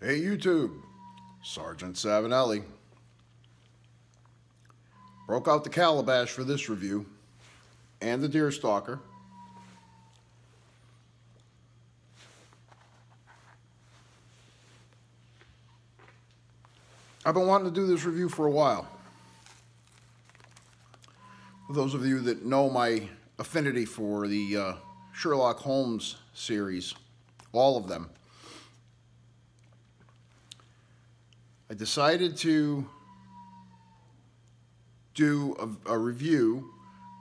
Hey YouTube, Sergeant Savinelli. Broke out the calabash for this review and the deer stalker. I've been wanting to do this review for a while. For those of you that know my affinity for the Sherlock Holmes series, all of them, I decided to do a review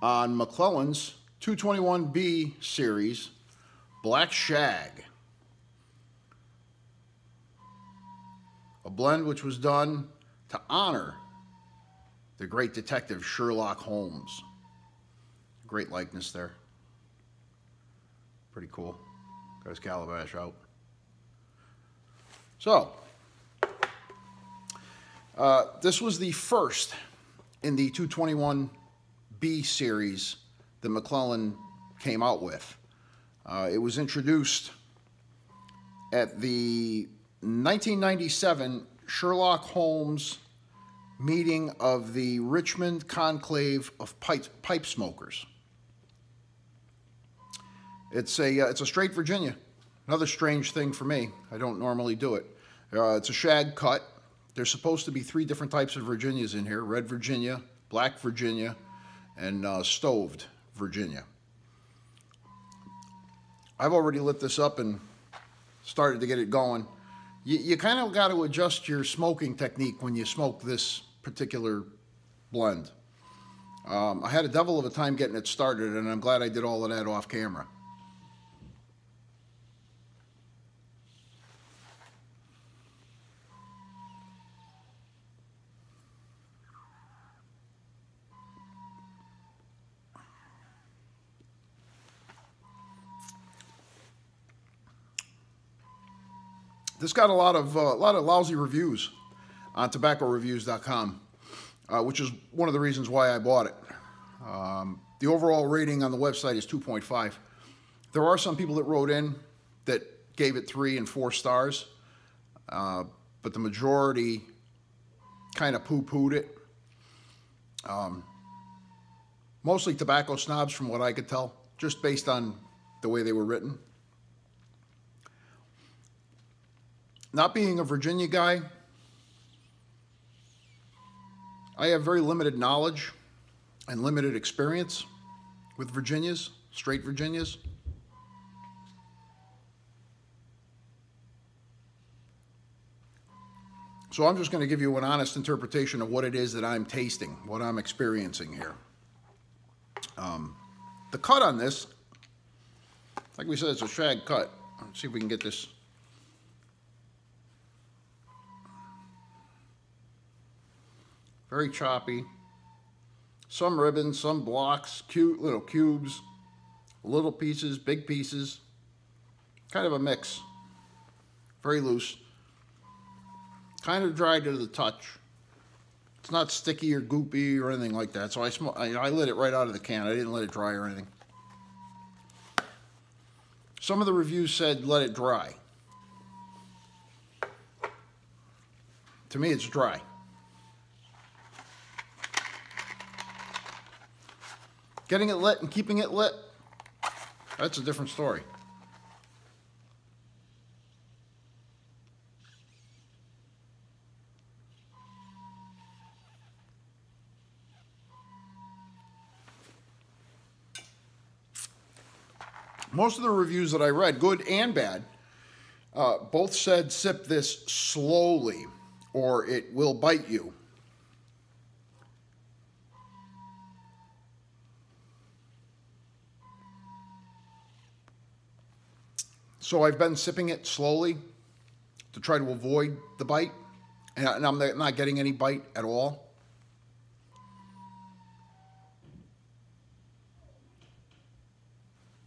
on McClelland's 221B series, Black Shag. A blend which was done to honor the great detective Sherlock Holmes. Great likeness there. Pretty cool. Got his calabash out. So, this was the first in the 221B series that McClelland came out with. It was introduced at the 1997 Sherlock Holmes meeting of the Richmond Conclave of Pipe Smokers. It's a straight Virginia. Another strange thing for me. I don't normally do it. It's a shag cut. There's supposed to be 3 different types of Virginias in here: red Virginia, black Virginia, and stoved Virginia. I've already lit this up and started to get it going. You kind of got to adjust your smoking technique when you smoke this particular blend. I had a devil of a time getting it started, and I'm glad I did all of that off camera. This got a lot of lousy reviews on tobaccoreviews.com, which is one of the reasons why I bought it. The overall rating on the website is 2.5. There are some people that wrote in that gave it 3 and 4 stars, but the majority kind of poo-pooed it. Mostly tobacco snobs, from what I could tell, just based on the way they were written. Not being a Virginia guy, I have very limited knowledge and limited experience with Virginias, straight Virginias. So I'm just going to give you an honest interpretation of what it is that I'm tasting, what I'm experiencing here. The cut on this, like we said, it's a shag cut. Let's see if we can get this. Very choppy. Some ribbons, some blocks, cute little cubes, little pieces, big pieces. Kind of a mix. Very loose. Kind of dry to the touch. It's not sticky or goopy or anything like that. So I lit it right out of the can. I didn't let it dry or anything. Some of the reviews said let it dry. To me, it's dry. Getting it lit and keeping it lit, that's a different story. Most of the reviews that I read, good and bad, both said sip this slowly or it will bite you. So I've been sipping it slowly to try to avoid the bite, and I'm not getting any bite at all.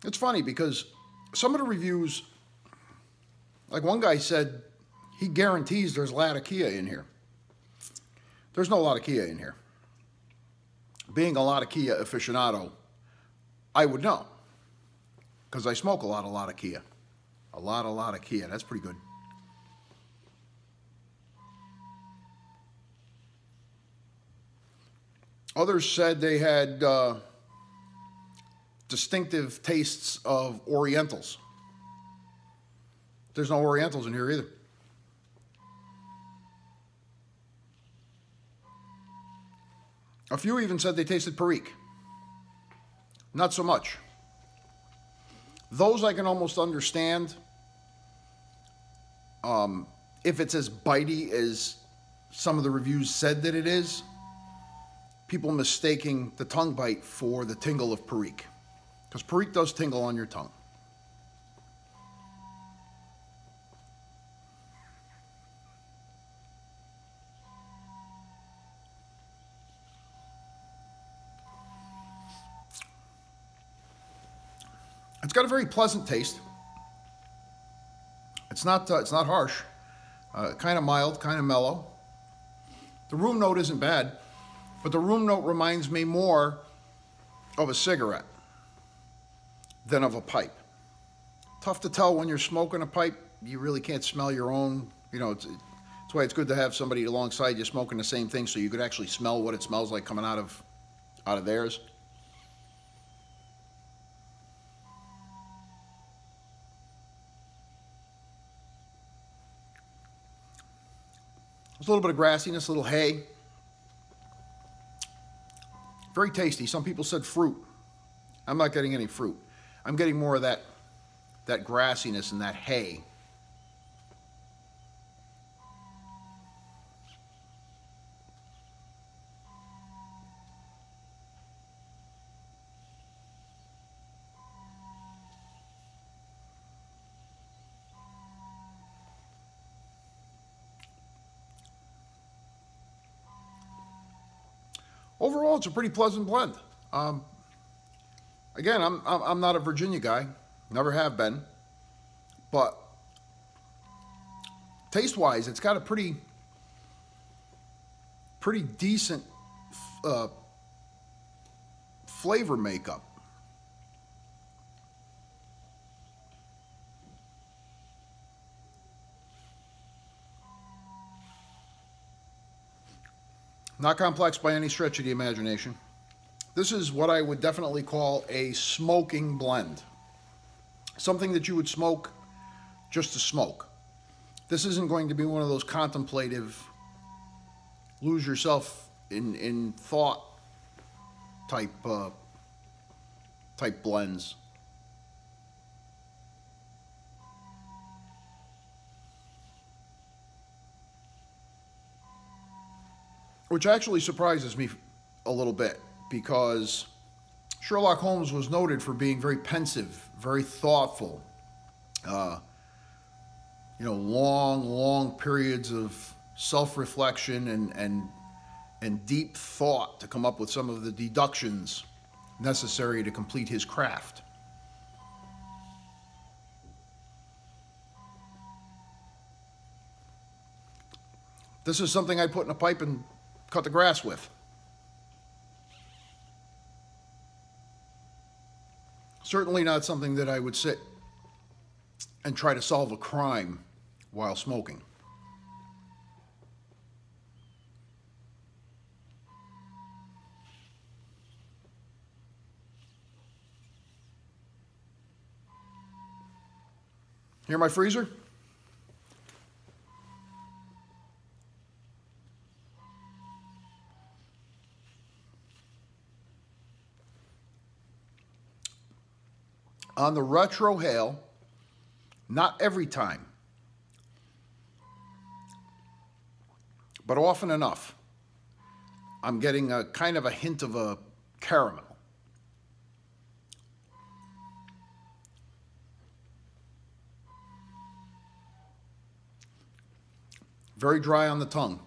It's funny because some of the reviews, like one guy said, he guarantees there's Latakia in here. There's no Latakia in here. Being a Latakia aficionado, I would know, because I smoke a lot of Kia. A lot of Kia. That's pretty good. Others said they had distinctive tastes of Orientals. There's no Orientals in here either. A few even said they tasted Perique. Not so much. Those I can almost understand if it's as bitey as some of the reviews said that it is. People mistaking the tongue bite for the tingle of Perique. Because Perique does tingle on your tongue. It's got a very pleasant taste. It's not harsh. Kind of mild, kind of mellow. The room note isn't bad, but the room note reminds me more of a cigarette than of a pipe. Tough to tell when you're smoking a pipe. You really can't smell your own. You know, it's why it's good to have somebody alongside you smoking the same thing, so you could actually smell what it smells like coming out of theirs. There's a little bit of grassiness, a little hay. Very tasty. Some people said fruit. I'm not getting any fruit. I'm getting more of that grassiness and that hay. Overall, it's a pretty pleasant blend. Again, I'm not a Virginia guy, never have been, but taste-wise, it's got a pretty decent flavor makeup. Not complex by any stretch of the imagination. This is what I would definitely call a smoking blend. Something that you would smoke just to smoke. This isn't going to be one of those contemplative, lose yourself in thought type blends. Which actually surprises me a little bit, because Sherlock Holmes was noted for being very pensive, very thoughtful. Long periods of self-reflection and deep thought to come up with some of the deductions necessary to complete his craft. This is something I put in a pipe and cut the grass with. Certainly not something that I would sit and try to solve a crime while smoking. Hear my freezer? On the retro hail, not every time, but often enough, I'm getting a kind of a hint of a caramel. Very dry on the tongue.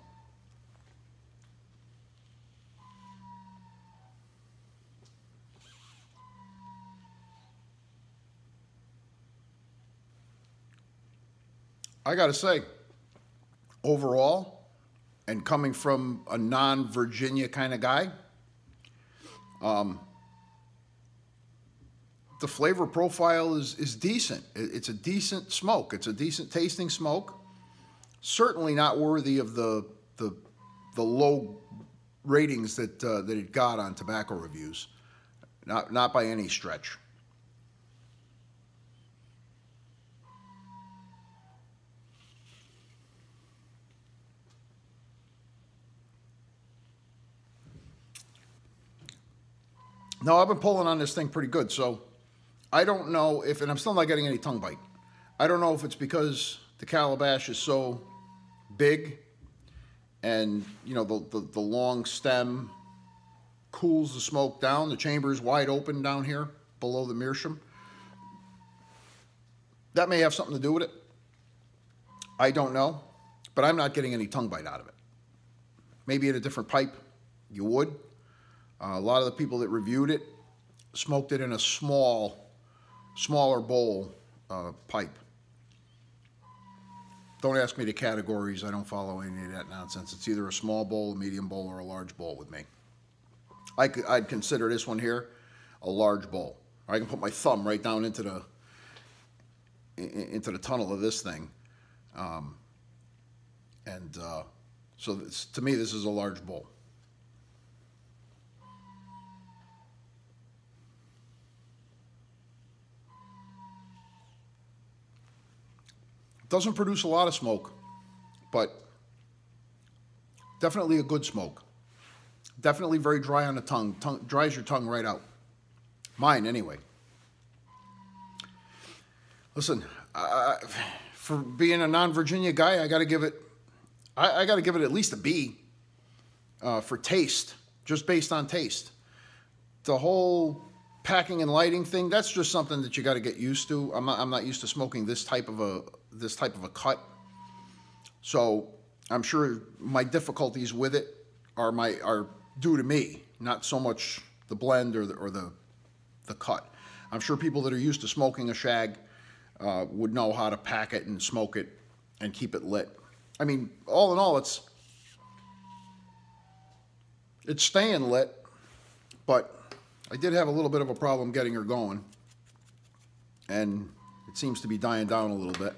I gotta say, overall, and coming from a non-Virginia kind of guy, the flavor profile is decent. It's a decent smoke. It's a decent tasting smoke. Certainly not worthy of the low ratings that it got on tobacco reviews. Not by any stretch. Now, I've been pulling on this thing pretty good, so I don't know if, and I'm still not getting any tongue bite. I don't know if it's because the calabash is so big and, you know, the long stem cools the smoke down. The chamber is wide open down here below the meerschaum. That may have something to do with it. I don't know, but I'm not getting any tongue bite out of it. Maybe in a different pipe you would. A lot of the people that reviewed it smoked it in a smaller bowl pipe. Don't ask me the categories. I don't follow any of that nonsense. It's either a small bowl, a medium bowl, or a large bowl with me. I'd consider this one here a large bowl. I can put my thumb right down into the tunnel of this thing. So to me, this is a large bowl. Doesn't produce a lot of smoke, but definitely a good smoke. Definitely very dry on the tongue. Dries your tongue right out. Mine, anyway. Listen, for being a non-Virginia guy, I got to give it at least a B for taste, just based on taste. The whole packing and lighting thing, that's just something that you got to get used to. I'm not used to smoking this type of a cut, so I'm sure my difficulties with it are due to me, not so much the blend or the cut. I'm sure people that are used to smoking a shag would know how to pack it and smoke it and keep it lit. I mean, all in all, it's staying lit, but I did have a little bit of a problem getting her going, and it seems to be dying down a little bit.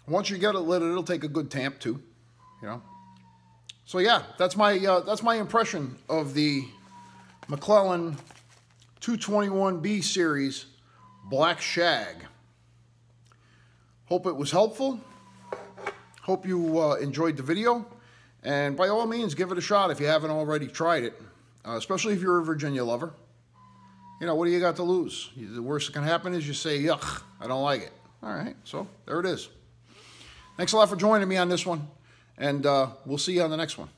Once you get it lit, it'll take a good tamp too, you know. So yeah, that's my impression of the McClelland 221B series Black Shag. Hope it was helpful. Hope you enjoyed the video, and by all means, give it a shot if you haven't already tried it, especially if you're a Virginia lover. You know, what do you got to lose? The worst that can happen is you say, yuck, I don't like it. All right, so there it is. Thanks a lot for joining me on this one, and we'll see you on the next one.